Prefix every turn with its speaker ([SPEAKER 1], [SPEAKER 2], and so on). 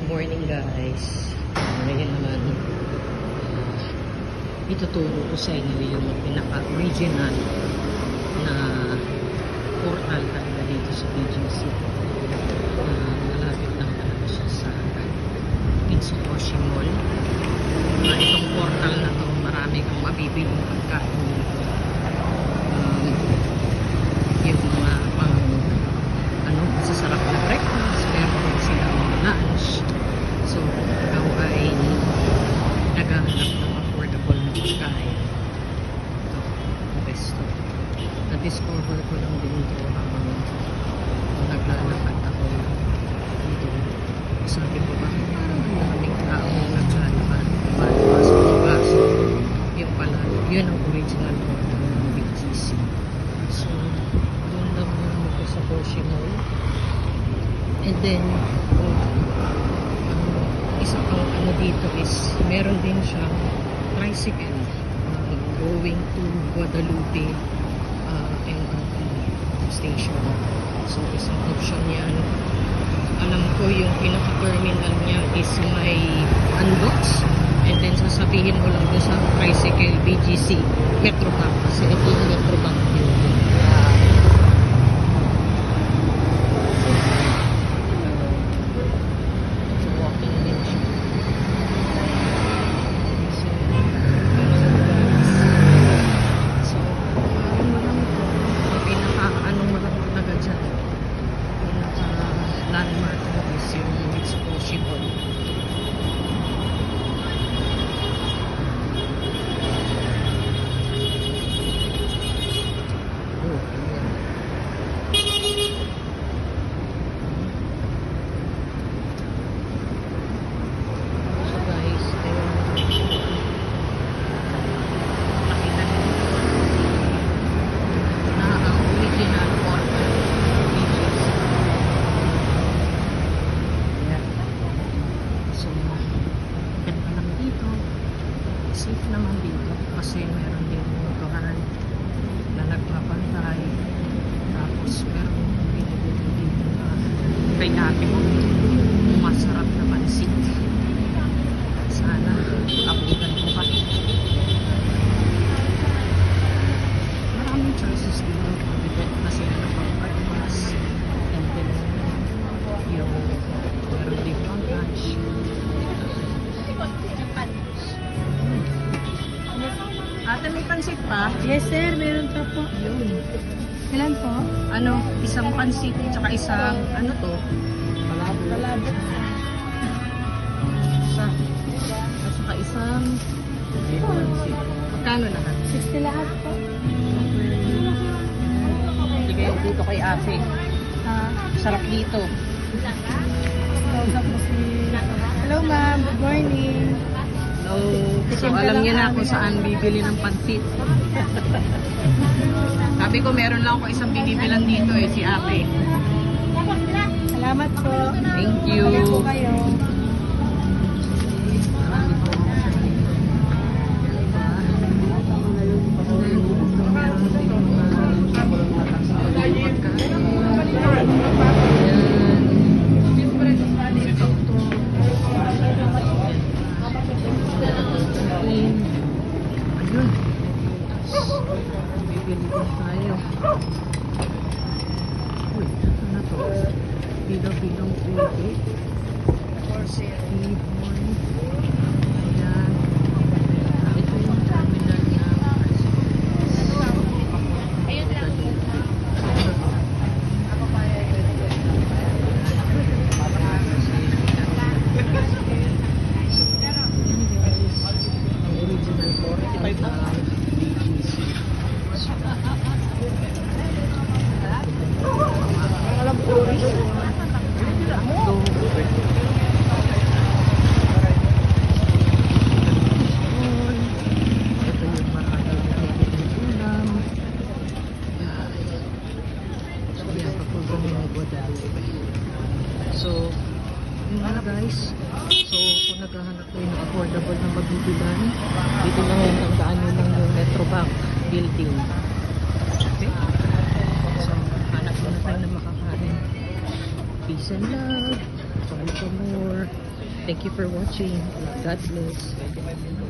[SPEAKER 1] morning guys. Ngayon naman ituturo ko sa inyo yung pinaka-original na portal talaga dito sa BGC. Malapit lang talaga siya sa Mitsukoshi Mall. Itong portal na to, marami kang mabibili pagkain dito. Yung mga masasarap na breakfast, meron din silang lunch. So, ikaw ay naghahanap ng affordable na pagkain. Ito, the best to. Na-discover ko lang din ito habang naglalakad ako dito. Sabi ko ba, parang maraming tao naglalakad. Pasok. Yung pala, yun ang original portal ng BGC. So, doon lang muna ako sa Koshi Mall. And then, isa pang dito is, meron din siyang tricycle going to Guadalupe MRT station. So, isang option yan. Alam ko yung pinaka-terminal niya is may Andox. And then, sasabihin mo lang doon sa tricycle BGC Metrobank. Kasi ito yung Metrobank yun. Landmark mo is yung Mitsukoshi Mall. So guys, pakita nyo na ang original portal BGC. So, ganda lang dito. Safe naman dito kasi meron din motoran na nagpapantay. Tapos meron binibili dito na kay ate mo masarap na pansit. Sana abutan ko pa. Maraming choices dito. Depende na sila ng pagpagmas. And then, yung meron din pang lunch. Ate, may pansit pa?
[SPEAKER 2] Yes sir, meron pa po.
[SPEAKER 1] Yun.
[SPEAKER 2] Ilan po?
[SPEAKER 1] Ano, isang pansit, tsaka isang, ano to?
[SPEAKER 2] Palabot.
[SPEAKER 1] Isa. At saka isang, magkano lahat?
[SPEAKER 2] 60 lahat po.
[SPEAKER 1] Sige, dito kay ate. Sarap dito.
[SPEAKER 2] Hello ma'am, good morning.
[SPEAKER 1] So alam niya na kung saan bibili ng pansit. Sabi ko, meron lang ako isang binibilan dito si ate.
[SPEAKER 2] Salamat po.
[SPEAKER 1] Thank you.
[SPEAKER 2] Kaya po kayo.
[SPEAKER 1] Ayun. Bibili din tayo. Uy, ano na to? Bilang-bilang ulit. Ibon. Ayan. Ito yung terminal niya. Original portal ng BGC.
[SPEAKER 2] Alam po rin.
[SPEAKER 1] Ito yung marami ng ulam. Kaya kapag ng Guadalupe. So, yun na guys. So, kung naghahanap kayo ng affordable na mabibilan, dito lang yung tandaan nyo lang yung Metrobank building. Okay? So, hanap mo na tayo na makakain. Peace and love. Bye for more. Thank you for watching. God bless.